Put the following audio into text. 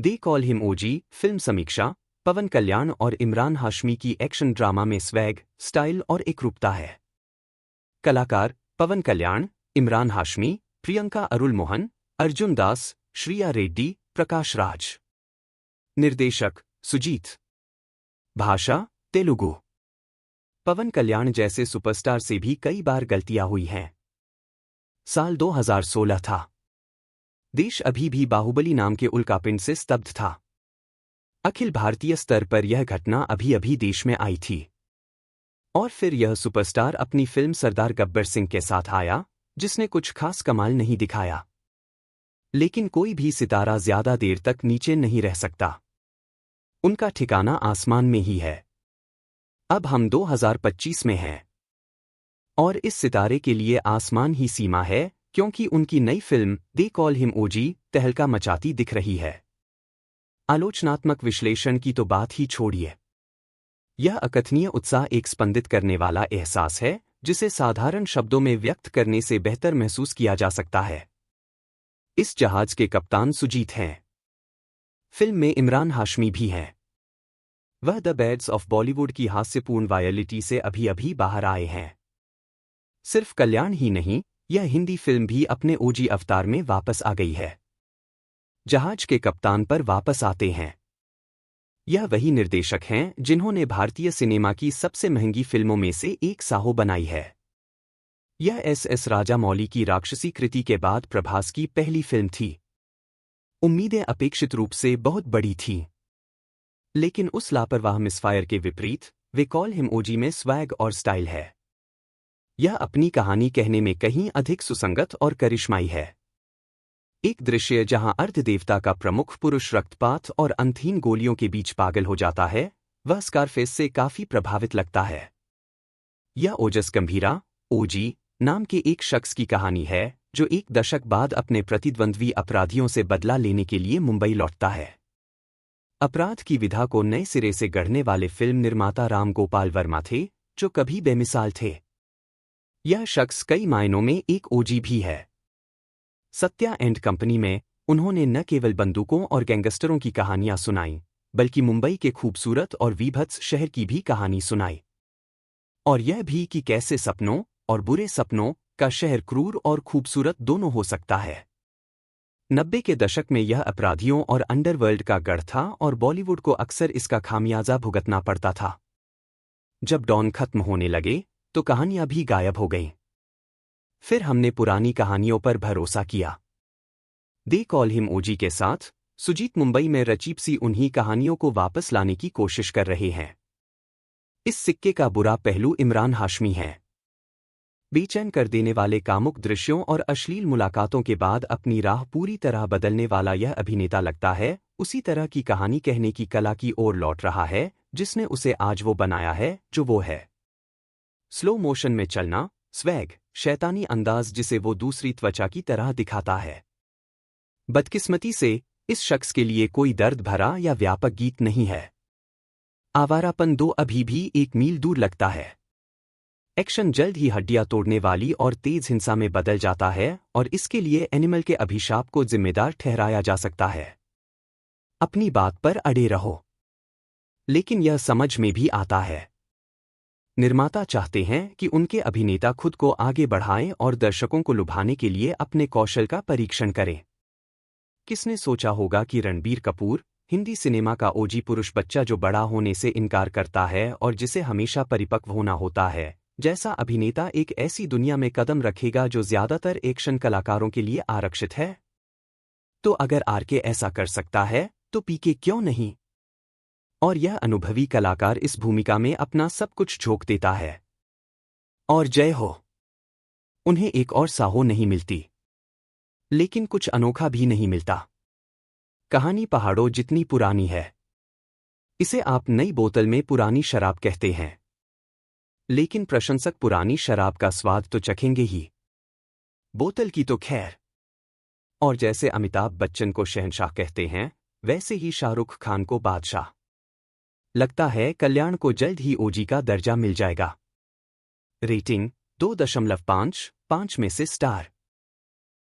They call him OG film समीक्षा। पवन कल्याण और इमरान हाशमी की एक्शन ड्रामा में स्वैग, स्टाइल और एकरूपता है। कलाकार पवन कल्याण, इमरान हाशमी, प्रियंका अरुल मोहन, अर्जुन दास, श्रिया रेड्डी, प्रकाश राज। निर्देशक सुजीत। भाषा तेलुगु। पवन कल्याण जैसे सुपरस्टार से भी कई बार गलतियां हुई हैं। साल 2016 था। देश अभी भी बाहुबली नाम के उल्कापिंड से स्तब्ध था। अखिल भारतीय स्तर पर यह घटना अभी अभी देश में आई थी। और फिर यह सुपरस्टार अपनी फिल्म सरदार गब्बर सिंह के साथ आया, जिसने कुछ खास कमाल नहीं दिखाया। लेकिन कोई भी सितारा ज्यादा देर तक नीचे नहीं रह सकता। उनका ठिकाना आसमान में ही है। अब हम 2025 में हैं। और इस सितारे के लिए आसमान ही सीमा है, क्योंकि उनकी नई फिल्म दे कॉल हिम ओजी तहलका मचाती दिख रही है। आलोचनात्मक विश्लेषण की तो बात ही छोड़िए। यह अकथनीय उत्साह एक स्पंदित करने वाला एहसास है, जिसे साधारण शब्दों में व्यक्त करने से बेहतर महसूस किया जा सकता है। इस जहाज के कप्तान सुजीत हैं। फिल्म में इमरान हाशमी भी हैं। वह द बैड्स ऑफ बॉलीवुड की हास्यपूर्ण वायलिटी से अभी अभी बाहर आए हैं। सिर्फ कल्याण ही नहीं, यह हिंदी फिल्म भी अपने ओजी अवतार में वापस आ गई है। जहाज के कप्तान पर वापस आते हैं। यह वही निर्देशक हैं जिन्होंने भारतीय सिनेमा की सबसे महंगी फिल्मों में से एक साहो बनाई है। यह एस राजामौली की राक्षसी कृति के बाद प्रभास की पहली फिल्म थी। उम्मीदें अपेक्षित रूप से बहुत बड़ी थीं। लेकिन उस लापरवाह मिसफायर के विपरीत वे कॉल हिम ओजी में स्वैग और स्टाइल है। यह अपनी कहानी कहने में कहीं अधिक सुसंगत और करिश्माई है। एक दृश्य जहां अर्धदेवता का प्रमुख पुरुष रक्तपात और अंतहीन गोलियों के बीच पागल हो जाता है, वह स्कारफेस से काफी प्रभावित लगता है। यह ओजस गंभीरा, ओजी नाम के एक शख्स की कहानी है, जो एक दशक बाद अपने प्रतिद्वंद्वी अपराधियों से बदला लेने के लिए मुंबई लौटता है। अपराध की विधा को नए सिरे से गढ़ने वाले फिल्म निर्माता राम गोपाल वर्मा थे, जो कभी बेमिसाल थे। यह शख्स कई मायनों में एक ओजी भी है। सत्या एंड कंपनी में उन्होंने न केवल बंदूकों और गैंगस्टरों की कहानियां सुनाईं, बल्कि मुंबई के खूबसूरत और वीभत्स शहर की भी कहानी सुनाई। और यह भी कि कैसे सपनों और बुरे सपनों का शहर क्रूर और खूबसूरत दोनों हो सकता है। 90 के दशक में यह अपराधियों और अंडरवर्ल्ड का गढ़ था और बॉलीवुड को अक्सर इसका खामियाजा भुगतना पड़ता था। जब डॉन खत्म होने लगे, तो कहानियां भी गायब हो गईं। फिर हमने पुरानी कहानियों पर भरोसा किया। दे कॉल हिम ओजी के साथ सुजीत मुंबई में रचीपसी उन्हीं कहानियों को वापस लाने की कोशिश कर रहे हैं। इस सिक्के का बुरा पहलू इमरान हाशमी है। बेचैन कर देने वाले कामुक दृश्यों और अश्लील मुलाकातों के बाद अपनी राह पूरी तरह बदलने वाला यह अभिनेता लगता है उसी तरह की कहानी कहने की कला की ओर लौट रहा है, जिसने उसे आज वो बनाया है जो वो है। स्लो मोशन में चलना, स्वैग, शैतानी अंदाज जिसे वो दूसरी त्वचा की तरह दिखाता है। बदकिस्मती से इस शख्स के लिए कोई दर्द भरा या व्यापक गीत नहीं है। आवारापन 2 अभी भी एक मील दूर लगता है। एक्शन जल्द ही हड्डियां तोड़ने वाली और तेज हिंसा में बदल जाता है और इसके लिए एनिमल के अभिशाप को जिम्मेदार ठहराया जा सकता है। अपनी बात पर अड़े रहो। लेकिन यह समझ में भी आता है। निर्माता चाहते हैं कि उनके अभिनेता खुद को आगे बढ़ाएं और दर्शकों को लुभाने के लिए अपने कौशल का परीक्षण करें। किसने सोचा होगा कि रणबीर कपूर, हिंदी सिनेमा का ओजी पुरुष बच्चा जो बड़ा होने से इनकार करता है और जिसे हमेशा परिपक्व होना होता है, जैसा अभिनेता एक ऐसी दुनिया में कदम रखेगा जो ज्यादातर एक्शन कलाकारों के लिए आरक्षित है। तो अगर आरके ऐसा कर सकता है, तो पीके क्यों नहीं? और यह अनुभवी कलाकार इस भूमिका में अपना सब कुछ झोंक देता है। और जय हो। उन्हें एक और साहो नहीं मिलती। लेकिन कुछ अनोखा भी नहीं मिलता। कहानी पहाड़ों जितनी पुरानी है। इसे आप नई बोतल में पुरानी शराब कहते हैं। लेकिन प्रशंसक पुरानी शराब का स्वाद तो चखेंगे ही। बोतल की तो खैर। और जैसे अमिताभ बच्चन को शहंशाह कहते हैं, वैसे ही शाहरुख खान को बादशाह। लगता है कल्याण को जल्द ही ओजी का दर्जा मिल जाएगा। रेटिंग 2.5 5 में से स्टार।